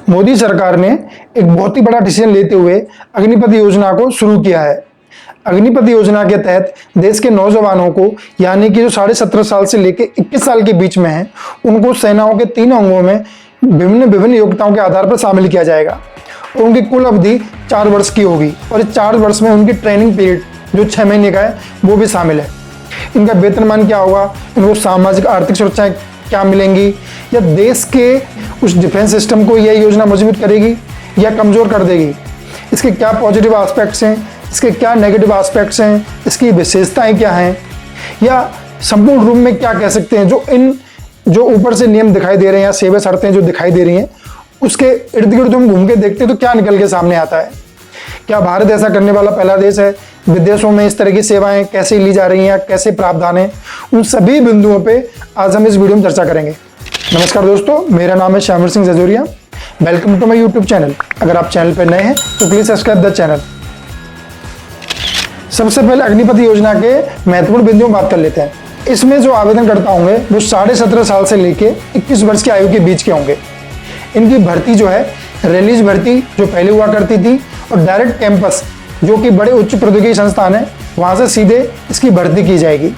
मोदी सरकार ने एक बहुत ही बड़ा डिसीजन लेते हुए अग्निपथ योजना को शुरू किया है। अग्निपथ योजना के तहत देश के नौजवानों को, यानी कि जो 17.5 साल से लेकर 21 साल के बीच में हैं, उनको सेनाओं के 3 अंगों में विभिन्न विभिन्न योग्यताओं के आधार पर शामिल किया जाएगा और उनकी कुल अवधि 4 वर्ष की होगी और इस 4 वर्ष में उनकी ट्रेनिंग पीरियड जो 6 महीने का है वो भी शामिल है। इनका वेतनमान क्या होगा, इनको सामाजिक आर्थिक सुरक्षाएं क्या मिलेंगी, या देश के उस डिफेंस सिस्टम को यह योजना मजबूत करेगी या कमज़ोर कर देगी, इसके क्या पॉजिटिव एस्पेक्ट्स हैं, इसके क्या नेगेटिव एस्पेक्ट्स हैं, इसकी विशेषताएं क्या हैं, या संपूर्ण रूप में क्या कह सकते हैं जो ऊपर से नियम दिखाई दे रहे हैं या सेवा शर्तें जो दिखाई दे रही हैं उसके इर्द गिर्द हम घूम के देखते हैं तो क्या निकल के सामने आता है। क्या भारत ऐसा करने वाला पहला देश है? विदेशों में इस तरह की सेवाएं कैसे ली जा रही हैं, कैसे प्रावधान है, उन सभी बिंदुओं पे आज हम इस वीडियो में चर्चा करेंगे। नमस्कार दोस्तों, मेरा नाम है Shyamveer Singh Jajoria. Welcome to my YouTube channel. अगर आप चैनल पर नए हैं तो प्लीज सब्सक्राइब द चैनल। सबसे पहले अग्निपथ योजना के महत्वपूर्ण बिंदुओं में बात कर लेते हैं। इसमें जो आवेदनकर्ता होंगे वो 17.5 साल से लेकर 21 वर्ष की आयु के बीच के होंगे। इनकी भर्ती जो है रिलीज भर्ती जो पहले हुआ करती थी और डायरेक्ट कैंपस जो कि बड़े उच्च प्रौद्योगिकी संस्थान है वहां से सीधे इसकी भर्ती की जाएगी।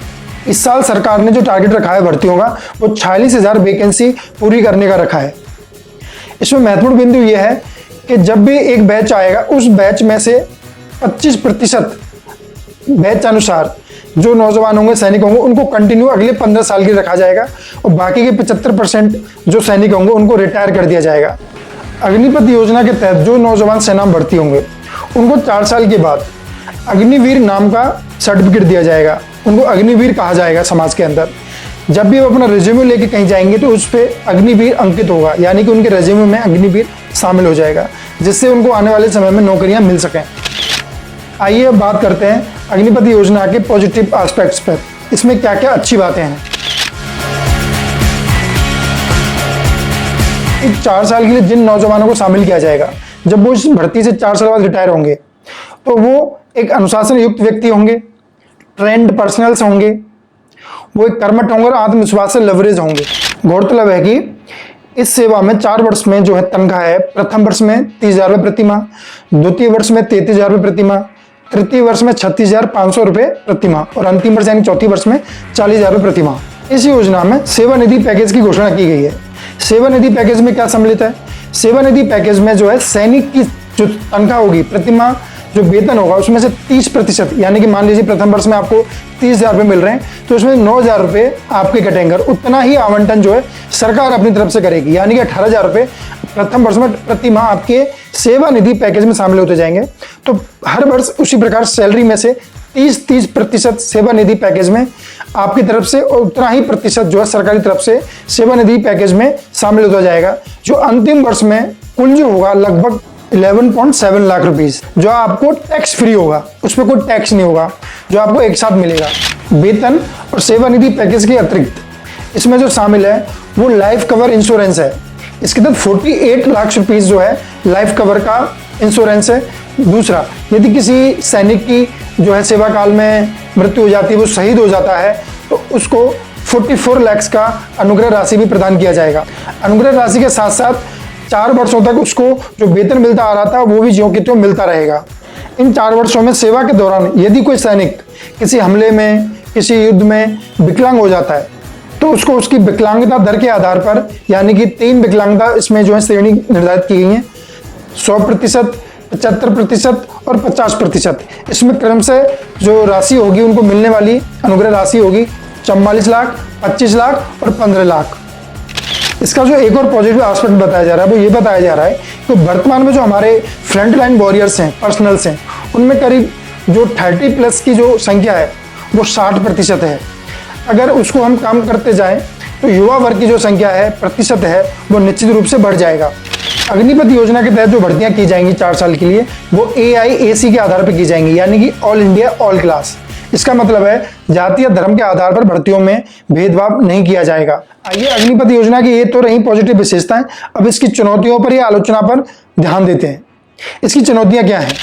इस साल सरकार ने जो टारगेट रखा है भर्तियों का वो 46,000 वैकेंसी पूरी करने का रखा है। इसमें महत्वपूर्ण बिंदु यह है कि जब भी एक बैच आएगा उस बैच में से 25% बैच अनुसार जो नौजवान होंगे, सैनिक होंगे, उनको कंटिन्यू अगले 15 साल के लिए रखा जाएगा और बाकी के 75% जो सैनिक होंगे उनको रिटायर कर दिया जाएगा। अग्निपथ योजना के तहत जो नौजवान सेना में भर्ती होंगे उनको 4 साल के बाद अग्निवीर नाम का सर्टिफिकेट दिया जाएगा। उनको अग्निवीर कहा जाएगा समाज के अंदर। जब भी वो अपना रिज्यूमे लेके कहीं जाएंगे तो उस पर अग्निवीर अंकित होगा, यानी कि उनके रिज्यूमे में अग्निवीर शामिल हो जाएगा, जिससे उनको आने वाले समय में नौकरियां मिल सकें। आइए अब बात करते हैं अग्निपथ योजना के पॉजिटिव एस्पेक्ट्स पर। इसमें क्या क्या अच्छी बातें हैं। इस 4 साल के लिए जिन नौजवानों को शामिल किया जाएगा, जब वो इस भर्ती से 4 साल बाद रिटायर होंगे तो वो एक अनुशासन युक्त व्यक्ति होंगे, ट्रेंड पर्सनल्स होंगे, वो एक कर्मठ होंगे और आत्मविश्वास से लेवरेज होंगे। गौरतलब है कि इस सेवा में 4 वर्ष में जो है तनख्वाह है, प्रथम वर्ष में 30,000 रुपये प्रति माह, द्वितीय वर्ष में 33,000 रुपये प्रति माह, तृतीय वर्ष में 36,500 रुपये प्रति माह और अंतिम वर्ष यानी चौथी वर्ष में 40,000 रुपये प्रति माह। इस योजना में सेवा निधि पैकेज की घोषणा की गई है। सेवा निधि पैकेज में क्या सम्मिलित है? सेवा निधि पैकेज में जो है सैनिक की जो तनख्वाह होगी, प्रति माह जो वेतन होगा उसमें से 30%, यानी कि मान लीजिए प्रथम वर्ष में आपको 30,000 रुपये मिल रहे हैं तो उसमें 9,000 रुपये आपके कटेंगे और उतना ही आवंटन जो है सरकार अपनी तरफ से करेगी, यानी कि 18,000 रुपये प्रथम वर्ष में प्रति माह आपके सेवा निधि पैकेज में शामिल होते जाएंगे। तो हर वर्ष उसी प्रकार सैलरी में से 30% सेवा निधि पैकेज में आपकी तरफ से और उतना ही प्रतिशत जो है सरकारी तरफ से सेवा निधि पैकेज में शामिल होता जाएगा, जो अंतिम वर्ष में कुल जो होगा लगभग 11.7 लाख रुपीस जो आपको टैक्स फ्री होगा, उस पर कोई टैक्स नहीं होगा, जो आपको एक साथ मिलेगा। वेतन और सेवा निधि पैकेज के अतिरिक्त इसमें जो शामिल है वो लाइफ कवर इंश्योरेंस है। इसके तहत 48 लाख रुपीस जो है लाइफ कवर का इंश्योरेंस है। दूसरा, यदि किसी सैनिक की जो है सेवा काल में मृत्यु हो जाती है, वो शहीद हो जाता है, तो उसको 44 लाख का अनुग्रह राशि भी प्रदान किया जाएगा। अनुग्रह राशि के साथ साथ 4 वर्षों तक उसको जो वेतन मिलता आ रहा था वो भी ज्यों की त्यों मिलता रहेगा। इन 4 वर्षों में सेवा के दौरान यदि कोई सैनिक किसी हमले में, किसी युद्ध में विकलांग हो जाता है तो उसको उसकी विकलांगता दर के आधार पर, यानी कि 3 विकलांगता इसमें जो है श्रेणी निर्धारित की गई है, 100%, 75% और 50%। इसमें क्रमशः जो राशि होगी उनको मिलने वाली अनुग्रह राशि होगी 44 लाख, 25 लाख और 15 लाख। इसका जो एक और पॉजिटिव एस्पेक्ट बताया जा रहा है वो ये बताया जा रहा है कि वर्तमान में जो हमारे फ्रंट लाइन वॉरियर्स हैं, पर्सनल्स हैं, उनमें करीब जो 30+ की जो संख्या है वो 60% है। अगर उसको हम काम करते जाएं तो युवा वर्ग की जो संख्या है, प्रतिशत है, वो निश्चित रूप से बढ़ जाएगा। अग्निपथ योजना के तहत जो भर्तियां की जाएंगी 4 साल के लिए वो AIAC के आधार पर की जाएंगी, यानी कि ऑल इंडिया ऑल क्लास। इसका मतलब है जाति या धर्म के आधार पर भर्तियों में भेदभाव नहीं किया जाएगा। आइए अग्निपथ योजना की ये तो रही पॉजिटिव विशेषताएं, अब इसकी चुनौतियों पर या आलोचना पर ध्यान देते हैं। इसकी चुनौतियां क्या हैं?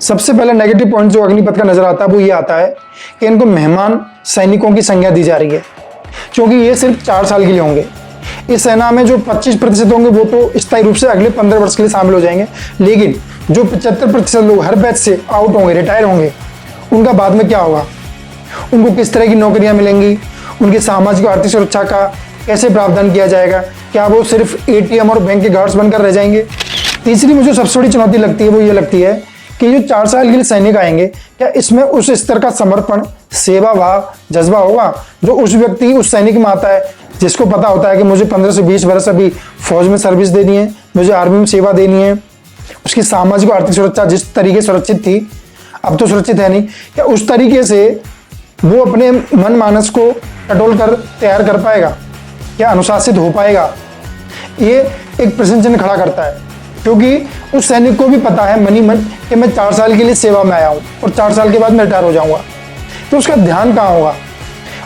सबसे पहले नेगेटिव पॉइंट जो अग्निपथ का नजर आता है वो ये आता है कि इनको मेहमान सैनिकों की संज्ञा दी जा रही है। क्योंकि ये सिर्फ 4 साल के लिए होंगे। इस सेना में जो 25% होंगे वो तो स्थायी रूप से अगले 15 वर्ष के लिए शामिल हो जाएंगे, लेकिन जो 75% लोग हर बैच से आउट होंगे, रिटायर होंगे, उनका बाद में क्या होगा, उनको किस तरह की नौकरियां मिलेंगी, उनकी सामाजिक और आर्थिक सुरक्षा का कैसे प्रावधान किया जाएगा, क्या वो सिर्फ एटीएम और बैंक के गार्ड्स बनकर रह जाएंगे। तीसरी मुझे सबसे बड़ी चुनौती लगती है वो ये लगती है कि जो 4 साल के लिए सैनिक आएंगे, क्या इसमें उस स्तर का समर्पण, सेवा भाव, जज्बा होगा जो उस व्यक्ति, उस सैनिक में आता है, जिसको पता होता है कि मुझे 15 से 20 वर्ष अभी फौज में सर्विस देनी है, मुझे आर्मी में सेवा देनी है, उसकी सामाजिक और आर्थिक सुरक्षा जिस तरीके से सुरक्षित थी अब तो सुरक्षित है नहीं, क्या उस तरीके से वो अपने मन मानस को टटोल कर तैयार कर पाएगा, क्या अनुशासित हो पाएगा। ये एक प्रश्न चिन्ह खड़ा करता है, क्योंकि उस सैनिक को भी पता है मनी मन कि मैं 4 साल के लिए सेवा में आया हूँ और 4 साल के बाद मैं रिटायर हो जाऊंगा। तो उसका ध्यान कहाँ होगा,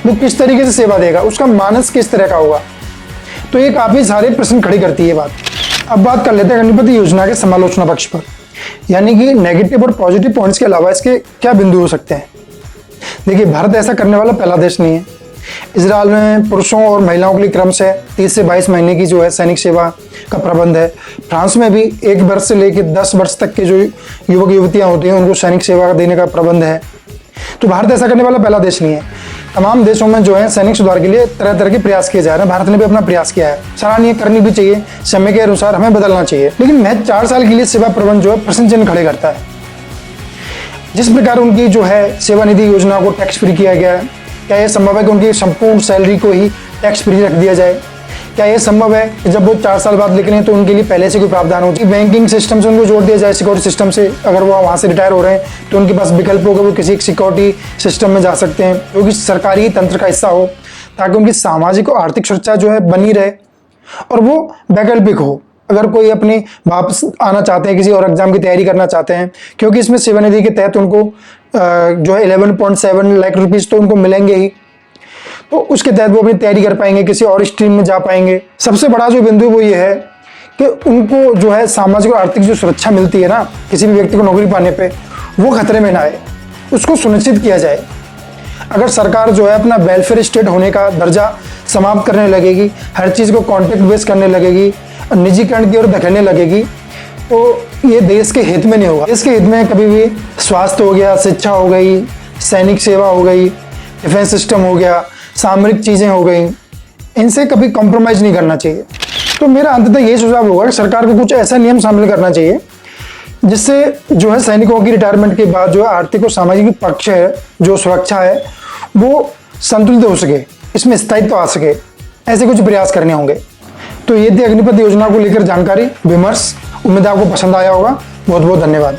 वो किस तरीके से सेवा देगा, उसका मानस किस तरह का होगा। तो ये काफ़ी सारे प्रश्न खड़ी करती है बात। अब बात कर लेते हैं अग्निपथ योजना के समालोचना पक्ष पर, यानी कि नेगेटिव और पॉजिटिव पॉइंट्स के अलावा इसके क्या बिंदु हो सकते हैं। देखिए, भारत ऐसा करने वाला पहला देश नहीं है। इजराइल में पुरुषों और महिलाओं के लिए क्रम से 30 से 22 महीने की जो है सैनिक सेवा का प्रबंध है। फ्रांस में भी 1 वर्ष से लेकर 10 वर्ष तक के जो युवक युवतियां होती हैं उनको सैनिक सेवा देने का प्रबंध है। तो भारत ऐसा करने वाला पहला देश नहीं है। तमाम देशों में जो है सैनिक सुधार के लिए तरह तरह के प्रयास किए जा रहे हैं। भारत ने भी अपना प्रयास किया है, सराहनीय, करनी भी चाहिए, समय के अनुसार हमें बदलना चाहिए। लेकिन महज 4 साल के लिए सेवा प्रबंध जो है प्रश्न चिन्ह खड़े करता है। जिस प्रकार उनकी जो है सेवानिधि योजना को टैक्स फ्री किया गया है, क्या यह संभव है कि उनकी संपूर्ण सैलरी को ही टैक्स फ्री रख दिया जाए? क्या यह संभव है कि जब वो 4 साल बाद निकलें तो उनके लिए पहले से कोई प्रावधान हो, बैंकिंग सिस्टम से उनको जोड़ दिया जाए, सिक्योरिटी सिस्टम से, अगर वो वहाँ से रिटायर हो रहे हैं तो उनके पास विकल्प होगा, वो किसी एक सिक्योरिटी सिस्टम में जा सकते हैं जो कि सरकारी तंत्र का हिस्सा हो, ताकि उनकी सामाजिक और आर्थिक सुरक्षा जो है बनी रहे और वो वैकल्पिक हो। अगर कोई अपने वापस आना चाहते हैं, किसी और एग्जाम की तैयारी करना चाहते हैं, क्योंकि इसमें सेवानिधि के तहत उनको जो है 11.7 लाख रुपीज़ तो उनको मिलेंगे ही, तो उसके तहत वो अपनी तैयारी कर पाएंगे, किसी और स्ट्रीम में जा पाएंगे। सबसे बड़ा जो बिंदु वो ये है कि उनको जो है सामाजिक और आर्थिक जो सुरक्षा मिलती है ना किसी भी व्यक्ति को नौकरी पाने पे, वो खतरे में ना आए, उसको सुनिश्चित किया जाए। अगर सरकार जो है अपना वेलफेयर स्टेट होने का दर्जा समाप्त करने लगेगी, हर चीज़ को कॉन्ट्रैक्ट बेस करने लगेगी, निजीकरण की ओर धकेलने लगेगी, तो ये देश के हित में नहीं होगा। देश के हित में कभी भी स्वास्थ्य हो गया, शिक्षा हो गई, सैनिक सेवा हो गई, डिफेंस सिस्टम हो गया, सामरिक चीज़ें हो गई, इनसे कभी कॉम्प्रोमाइज़ नहीं करना चाहिए। तो मेरा अंततः यही सुझाव होगा कि सरकार को कुछ ऐसा नियम शामिल करना चाहिए जिससे जो है सैनिकों की रिटायरमेंट के बाद जो आर्थिक और सामाजिक पक्ष है, जो सुरक्षा है, वो संतुलित हो सके, इसमें स्थायित्व आ सके। ऐसे कुछ प्रयास करने होंगे। तो ये थी अग्निपथ योजना को लेकर जानकारी, विमर्श। उम्मीद आपको पसंद आया होगा। बहुत बहुत धन्यवाद।